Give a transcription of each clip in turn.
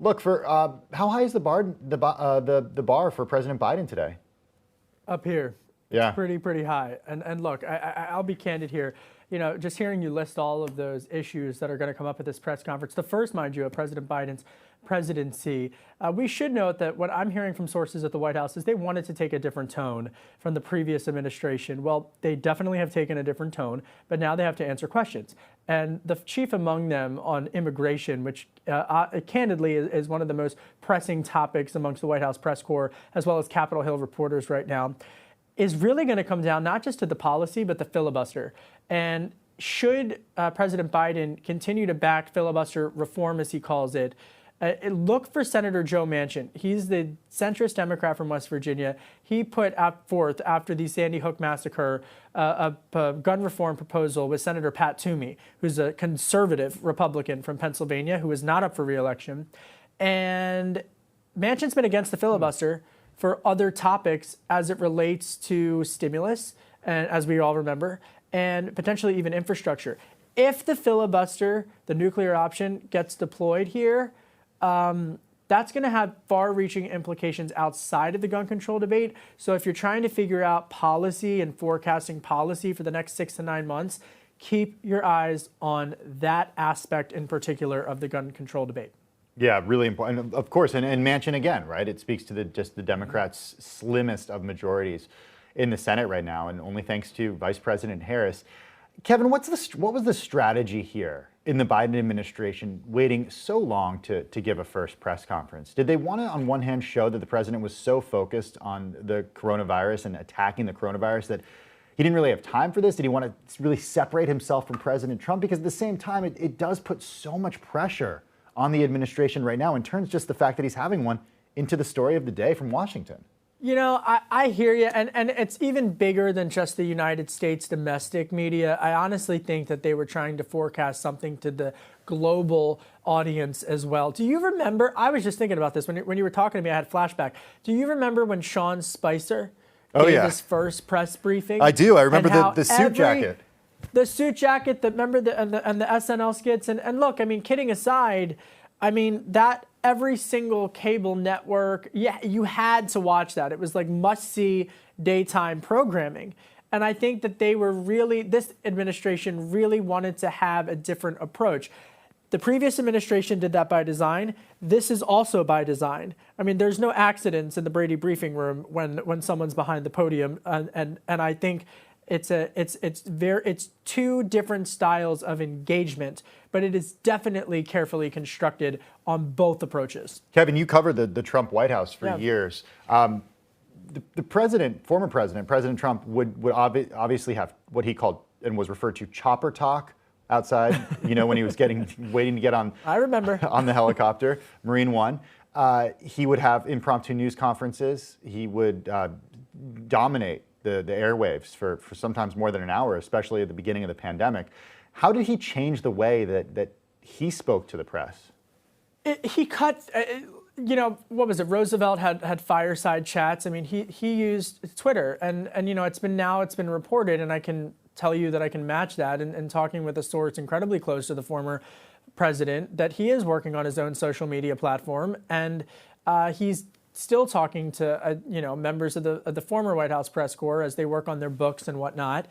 Look, for how high is the bar for President Biden today? Up here. Yeah. It's pretty high. And look, I'll be candid here. You know, just hearing you list all of those issues that are going to come up at this press conference, the first, mind you, of President Biden's presidency, we should note that what I'm hearing from sources at the White House is they wanted to take a different tone from the previous administration. Well, they definitely have taken a different tone, but now they have to answer questions. And the chief among them on immigration, which candidly is one of the most pressing topics amongst the White House press corps, as well as Capitol Hill reporters right now, is really going to come down not just to the policy, but the filibuster. And should President Biden continue to back filibuster reform, as he calls it, look for Senator Joe Manchin. He's the centrist Democrat from West Virginia. He put forth, after the Sandy Hook massacre, a gun reform proposal with Senator Pat Toomey, who's a conservative Republican from Pennsylvania, who is not up for re-election. And Manchin's been against the filibuster for other topics as it relates to stimulus, and as we all remember, and potentially even infrastructure. If the filibuster, the nuclear option, gets deployed here, that's going to have far-reaching implications outside of the gun control debate. So if you're trying to figure out policy and forecasting policy for the next 6 to 9 months, keep your eyes on that aspect in particular of the gun control debate. Yeah, really important. Of course, and Manchin again, right? It speaks to just the Democrats' slimmest of majorities in the Senate right now, and only thanks to Vice President Harris. Kevin, what was the strategy here in the Biden administration waiting so long to give a first press conference? Did they want to, on one hand, show that the president was so focused on the coronavirus and attacking the coronavirus that he didn't really have time for this? Did he want to really separate himself from President Trump? Because at the same time, it does put so much pressure on the administration right now and turns just the fact that he's having one into the story of the day from Washington. You know, I hear you, and it's even bigger than just the United States domestic media. I honestly think that they were trying to forecast something to the global audience as well. Do you remember, I was just thinking about this when you were talking to me, I had a flashback. Do you remember when Sean Spicer gave his first press briefing? I do. I remember the suit jacket. The suit jacket, remember the SNL skits, and look, I mean, kidding aside, I mean, that every single cable network, yeah, you had to watch that. It was like must-see daytime programming. And I think that this administration really wanted to have a different approach. The previous administration did that by design. This is also by design. I mean, there's no accidents in the Brady briefing room when someone's behind the podium, and I think it's two different styles of engagement, but it is definitely carefully constructed on both approaches. Kevin, you covered the Trump White House for years. The president, former president, President Trump, would obviously have what he called and was referred to chopper talk outside, you know, when he was waiting to get on. I remember. On the helicopter, Marine One. He would have impromptu news conferences. He would dominate the airwaves for sometimes more than an hour, especially at the beginning of the pandemic. How did he change the way that he spoke to the press? He cut, you know, what was it? Roosevelt had fireside chats. I mean, he used Twitter, and you know, it's been reported, and I can tell you that I can match that. And talking with a source incredibly close to the former president, that he is working on his own social media platform, and he's still talking to you know, members of the former White House press corps as they work on their books and whatnot.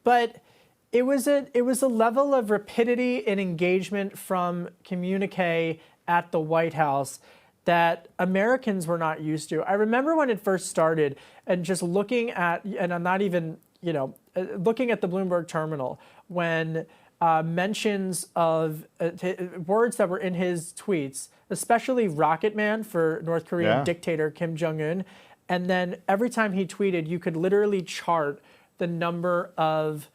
But it was a level of rapidity and engagement from communique at the White House that Americans were not used to. I remember when it first started, and just looking at, and I'm not even, you know, looking at the Bloomberg terminal when mentions of words that were in his tweets, especially Rocket Man for North Korean dictator Kim Jong-un. And then every time he tweeted, you could literally chart the number of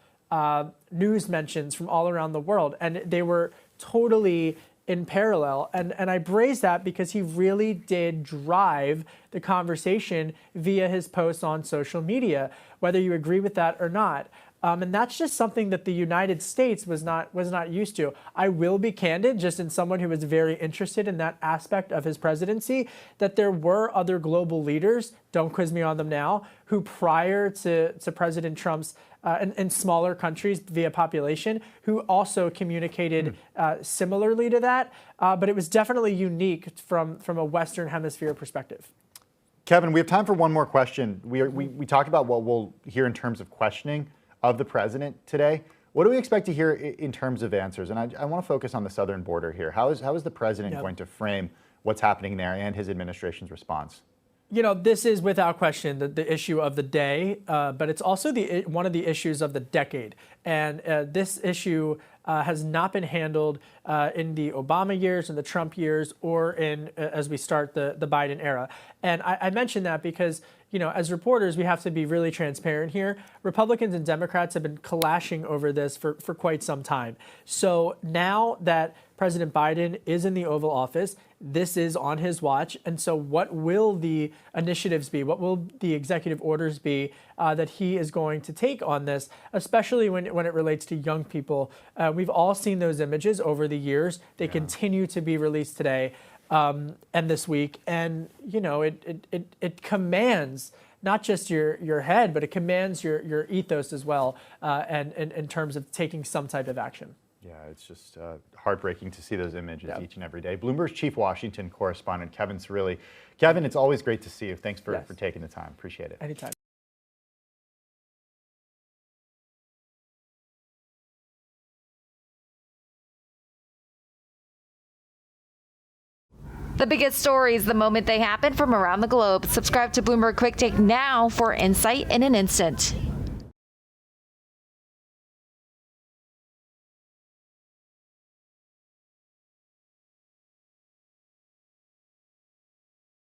news mentions from all around the world. And they were totally in parallel. And I praise that because he really did drive the conversation via his posts on social media, whether you agree with that or not. And that's just something that the United States was not used to. I will be candid, just in someone who was very interested in that aspect of his presidency, that there were other global leaders, don't quiz me on them now, who prior to President Trump's in smaller countries via population, who also communicated similarly to that. But it was definitely unique from a Western Hemisphere perspective. Kevin, we have time for one more question. We talked about what we'll hear in terms of questioning of the president today. What do we expect to hear in terms of answers? And I want to focus on the southern border here. How is the president going to frame what's happening there and his administration's response? You know, this is without question the issue of the day, but it's also one of the issues of the decade. And this issue has not been handled in the Obama years, in the Trump years, or as we start the Biden era. And I mention that because, you know, as reporters, we have to be really transparent here. Republicans and Democrats have been clashing over this for quite some time. So now that President Biden is in the Oval Office, this is on his watch. And so what will the initiatives be? What will the executive orders be that he is going to take on this, especially when it relates to young people? We've all seen those images over the years. They continue to be released today and this week. And, you know, it commands not just your head, but it commands your ethos as well, and in terms of taking some type of action. Yeah, it's just heartbreaking to see those images each and every day. Bloomberg's chief Washington correspondent, Kevin Cirilli. Kevin, it's always great to see you. Thanks for taking the time. Appreciate it. Anytime. The biggest stories the moment they happen from around the globe. Subscribe to Bloomberg Quick Take now for insight in an instant.